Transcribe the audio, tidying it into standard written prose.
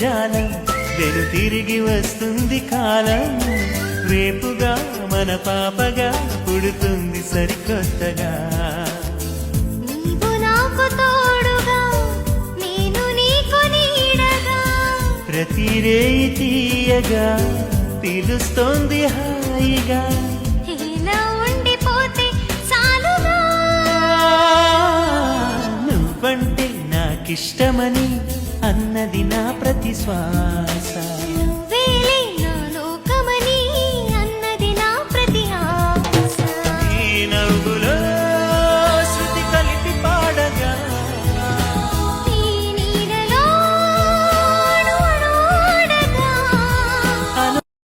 జాలం వెను తిరిగి వస్తుంది కాలం రేపుగా మన పాపగా పుడుతుంది సరికొత్తగా నీవు నాకు తోడుగా నేను నీకు నీడగా ప్రతి రేయి తీయగా పిలుస్తోంది హాయిగా ఇలా ఉండిపోతే చాలుగా నువ్వంటే నాకిష్టమని అన్నది నా ప్రతి శ్వాస